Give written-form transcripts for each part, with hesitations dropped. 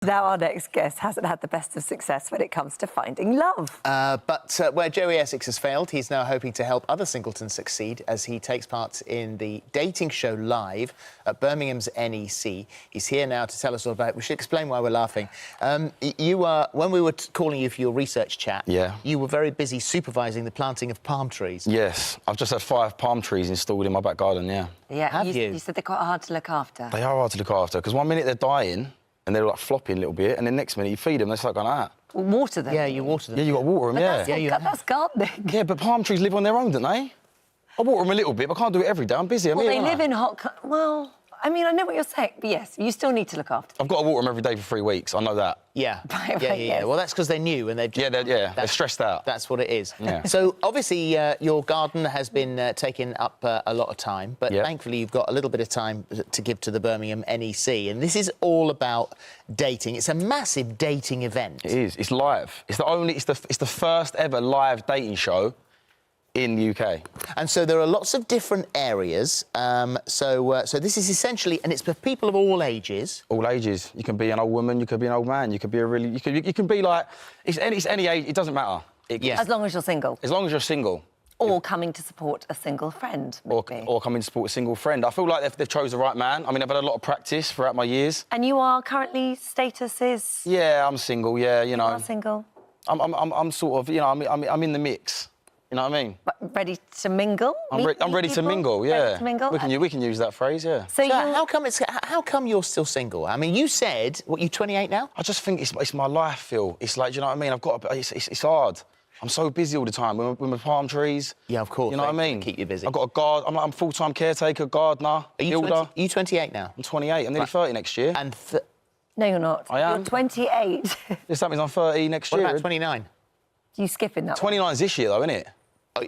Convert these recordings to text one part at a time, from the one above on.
Now our next guest hasn't had the best of success when it comes to finding love. But where Joey Essex has failed, he's now hoping to help other singletons succeed as he takes part in the dating show Live at Birmingham's NEC. He's here now to tell us all about it. We should explain why we're laughing. When we were calling you for your research chat, you were very busy supervising the planting of palm trees. Yes, I've just had 5 palm trees installed in my back garden, Yeah, you said they're quite hard to look after. They are hard to look after, because one minute they're dying, and they're like flopping a little bit, and then next minute you feed them, they start going like that. Well, water them. Yeah, you water them. Yeah, you got to water them, That's gardening. Yeah, but palm trees live on their own, don't they? I water them a little bit, but I can't do it every day. I'm busy. Well, they live in hot... Well, I mean, I know what you're saying, but yes, you still need to look after them. I've got to water them every day for 3 weeks. I know that. Yeah. Yes. Well, that's because they're new and they've just... They're stressed out. That's what it is. Yeah. So, obviously, your garden has been taking up a lot of time, but thankfully you've got a little bit of time to give to the Birmingham NEC, and this is all about dating. It's a massive dating event. It is. It's live. It's the first ever live dating show in the UK. And so there are lots of different areas. So this is essentially, and it's for people of all ages. All ages. You can be an old woman, you could be an old man, you could be you can be like, it's any age, it doesn't matter. As long as you're single. As long as you're single. Or coming to support a single friend, maybe. Or coming to support a single friend. I feel like they've chose the right man. I mean, I've had a lot of practice throughout my years. And you are currently, status is... Yeah, I'm single, yeah, you know. You are single? I'm sort of, you know, I'm in the mix. You know what I mean? But ready to mingle? I'm ready to mingle, yeah. Ready to mingle? We can use that phrase, yeah. So how come you're still single? I mean, you said, what, you're 28 now? I just think it's my life, Phil. It's like, do you know what I mean? It's hard. I'm so busy all the time with my palm trees. Yeah, of course. You know what I mean? Keep you busy. I've got a garden. I'm full-time caretaker, gardener, builder. Are you 28 now? I'm 28. I'm nearly 30 next year. And no, you're not. I am. You're 28. Yes, that means I'm 30 next year. What about 29? You skipping that 29's this year, though, isn't it?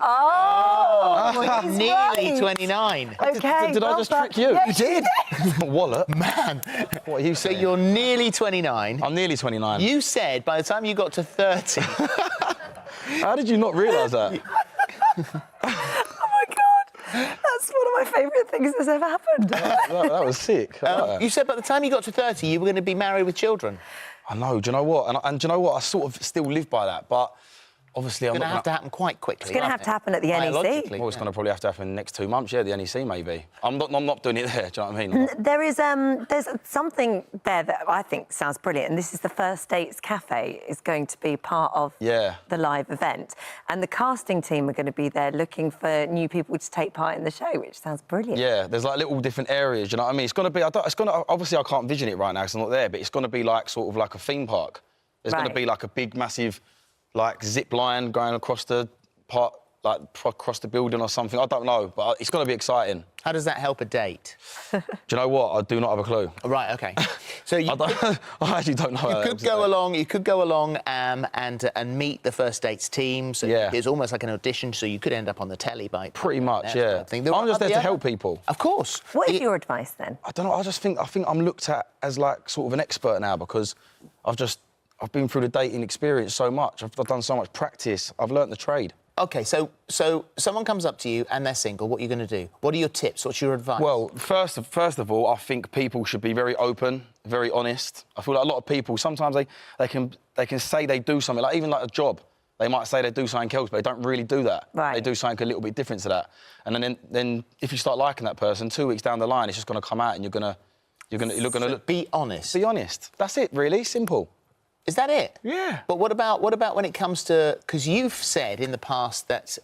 Oh! Well, nearly 29. OK, Did I just trick you? Yes, you did? Wallet. Man. What are you saying? So you're nearly 29. I'm nearly 29. You said by the time you got to 30... How did you not realise that? Oh, my God. That's one of my favourite things that's ever happened. that was sick. You said by the time you got to 30, you were going to be married with children. I know, do you know what? And do you know what? I sort of still live by that, but... Obviously, I'm going to have to happen quite quickly. It's going to have to happen at the NEC. Well, it's going to probably have to happen in the next 2 months, the NEC maybe. I'm not doing it there, do you know what I mean? There's something there that I think sounds brilliant, and this is the First Dates Cafe is going to be part of the live event. And the casting team are going to be there looking for new people to take part in the show, which sounds brilliant. Yeah, there's like little different areas, you know what I mean? It's going to be, obviously I can't vision it right now because I'm not there, but it's going to be like sort of like a theme park. There's going to be like a big, massive... like zip line going across the part, like across the building or something. I don't know, but it's going to be exciting. How does that help a date? Do you know what? I do not have a clue. Right, OK. So I actually don't know. You could go along and meet the First Dates team. So it's almost like an audition, so you could end up on the telly by... Pretty much, yeah. I'm just there to help people. Of course. What is your advice, then? I don't know. I think I'm looked at as, like, sort of an expert now because I've been through the dating experience so much. I've done so much practice. I've learnt the trade. OK, so someone comes up to you and they're single. What are you going to do? What are your tips? What's your advice? Well, first of all, I think people should be very open, very honest. I feel like a lot of people, sometimes they can say they do something, like even like a job. They might say they do something else, but they don't really do that. Right. They do something a little bit different to that. And then if you start liking that person, 2 weeks down the line, it's just going to come out and you're going to be honest. Be honest. That's it, really. Simple. Is that it? Yeah. But what about when it comes to... Because you've said in the past that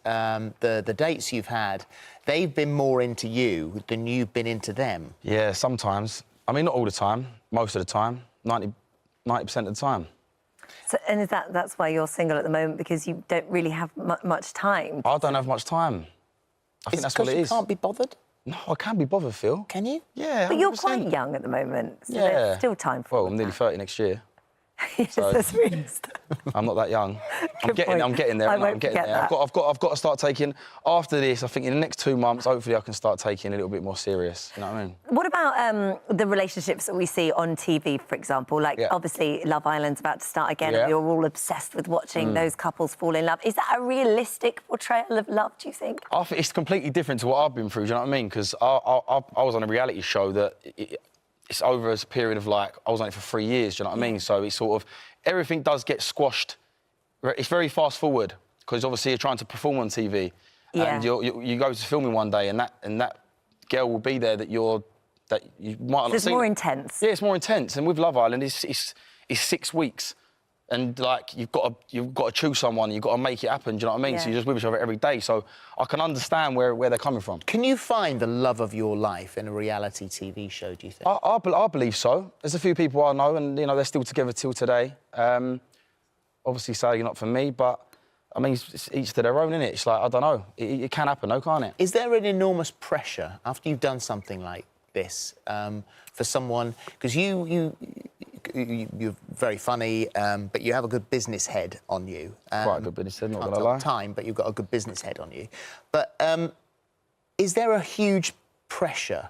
the dates you've had, they've been more into you than you've been into them. Yeah, sometimes. I mean, not all the time. Most of the time. 90% of the time. So, and is that's why you're single at the moment, because you don't really have much time? I don't have much time. I think that's what it is. You can't be bothered? No, I can be bothered, Phil. Can you? Yeah, 100%. But you're quite young at the moment, so there's still time for Well, I'm nearly 30 next year. So, that's really I'm not that young. I'm getting there. I'm getting there. I've got to start taking... After this, I think in the next 2 months, hopefully I can start taking a little bit more serious. You know what I mean? What about the relationships that we see on TV, for example? Like, obviously, Love Island's about to start again, and you're all obsessed with watching those couples fall in love. Is that a realistic portrayal of love, do you think? I think it's completely different to what I've been through, do you know what I mean? Because I was on a reality show that... it's over as a period of, like, I was on it for 3 years, do you know what I mean? So it's sort of, everything does get squashed. It's very fast forward, because obviously you're trying to perform on TV. Yeah. And you go to filming one day, and that girl will be there that you might not see. It's more intense. Yeah, it's more intense. And with Love Island, it's 6 weeks. And, like, you've got to choose someone, you've got to make it happen, do you know what I mean? Yeah. So you're just with each other every day. So I can understand where they're coming from. Can you find the love of your life in a reality TV show, do you think? I believe so. There's a few people I know, and, you know, they're still together till today. Obviously, sadly not for me, but, I mean, it's each to their own, innit? It's like, I don't know. It can happen, though, can't it? Is there an enormous pressure after you've done something like this for someone... Because you're very funny, but you have a good business head on you. Quite a good business head, not gonna lie. Time, but you've got a good business head on you. But is there a huge pressure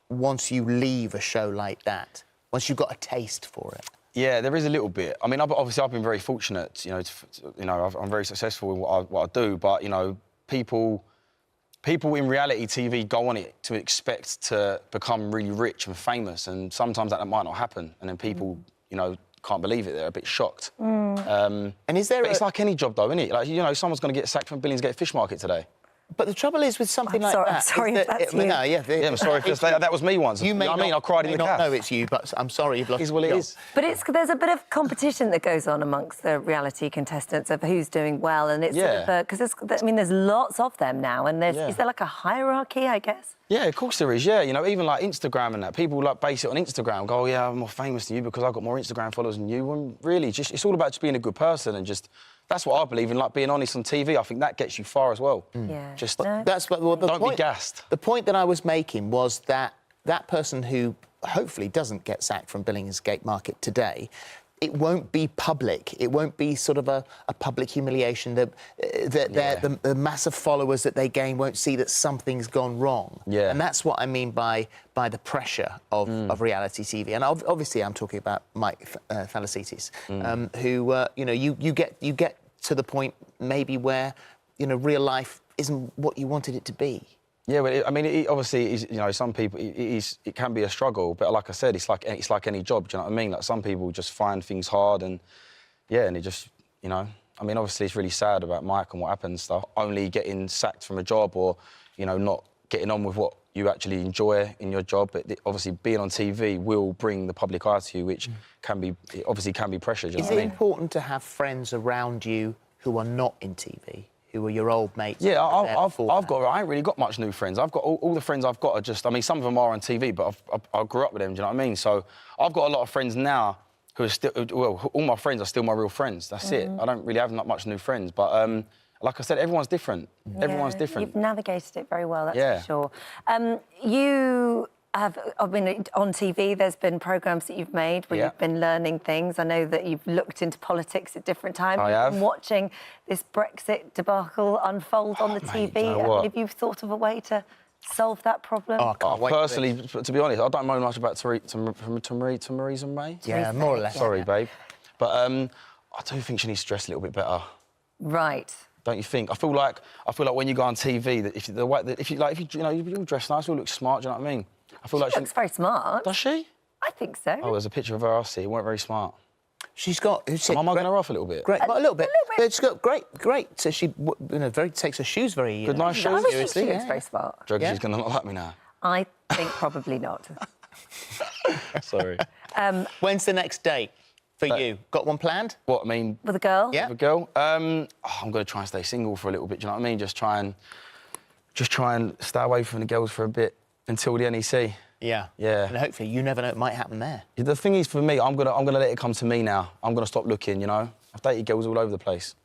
once you leave a show like that? Once you've got a taste for it? Yeah, there is a little bit. I mean, obviously, I've been very fortunate. You know, I'm very successful in what I do. But, you know, people in reality TV go on it to expect to become really rich and famous, and sometimes that might not happen, and then people, you know, can't believe it. They're a bit shocked. And is there? But it's like any job, though, isn't it? Like, you know, someone's going to get sacked from Billingsgate Fish Market today. But the trouble is with something like that... I'm sorry if that's you. No, yeah, I'm sorry if that was me once. You may know what I mean? I cried in the caf. know it's you, but I'm sorry you've lost... It is what it is. But there's a bit of competition that goes on amongst the reality contestants of who's doing well, and it's sort of because there's lots of them now, and is there like a hierarchy, I guess? Yeah, of course there is, yeah. You know, even like Instagram and that, people like base it on Instagram, go, oh, yeah, I'm more famous than you because I've got more Instagram followers than you. And really, it's all about just being a good person and just... That's what I believe in, like being honest on TV. I think that gets you far as well. Yeah. Just That's what don't be gassed. The point that I was making was that that person who hopefully doesn't get sacked from Billingsgate Market today, it won't be public. It won't be sort of a public humiliation. The massive followers that they gain won't see that something's gone wrong. Yeah. And that's what I mean by the pressure of reality TV. And obviously, I'm talking about Mike Falasitis, who you know you get to the point maybe where you know real life isn't what you wanted it to be. Yeah, but I mean, obviously, you know, some people it can be a struggle, but like I said, it's like any job. Do you know what I mean? Like some people just find things hard, and and it just, you know, I mean, obviously, it's really sad about Mike and what happened and stuff. Only getting sacked from a job, or you know, not getting on with what you actually enjoy in your job. But obviously, being on TV will bring the public eye to you, which can be pressure. Do you know what I mean? Is it important to have friends around you who are not in TV? Who are your old mates? Yeah, I ain't really got much new friends. I've got all the friends I've got are just, I mean, some of them are on TV, but I grew up with them, do you know what I mean? So I've got a lot of friends now who are still, well, all my friends are still my real friends. That's it. I don't really have not much new friends, but like I said, everyone's different. Everyone's different. You've navigated it very well, that's for sure. You have, I mean, on TV, there's been programmes that you've made where you've been learning things. I know that you've looked into politics at different times. I have. You've been watching this Brexit debacle unfold on the TV. You know have you thought of a way to solve that problem? Oh, I can't wait. Personally, to be honest, I don't know much about Theresa May. Yeah, more or less. Sorry, babe. But I do think she needs to dress a little bit better. Right. Don't you think? I feel like when you go on TV, that if you dress nice, you look smart. Do you know what I mean? I feel like she looks very smart. Does she? I think so. Oh, there's a picture of her I see. It weren't very smart. She's got... Am I mugging her off a little bit? Great, a little bit. Yeah, she's got great. So she, takes her shoes very... Good, nice shoes. I think she looks very smart. Do you reckon she's going to not like me now? I think probably not. Sorry. When's the next date for you? Got one planned? What, I mean... With a girl? Yeah. With a girl? I'm going to try and stay single for a little bit, do you know what I mean? Just try and stay away from the girls for a bit until the NEC. Yeah. Yeah. And hopefully, you never know, it might happen there. The thing is, for me, I'm gonna let it come to me now. I'm gonna stop looking, you know? I've dated girls all over the place.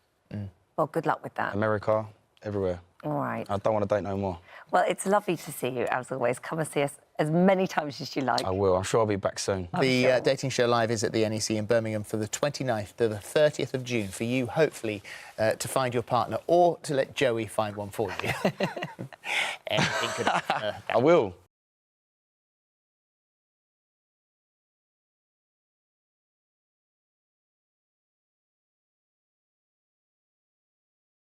Well, good luck with that. America, everywhere. All right. I don't want to date no more. Well, it's lovely to see you, as always. Come and see us as many times as you like. I will. I'm sure I'll be back soon. The dating show live is at the NEC in Birmingham for the 29th to the 30th of June for you, hopefully, to find your partner or to let Joey find one for you. Anything could happen. I will.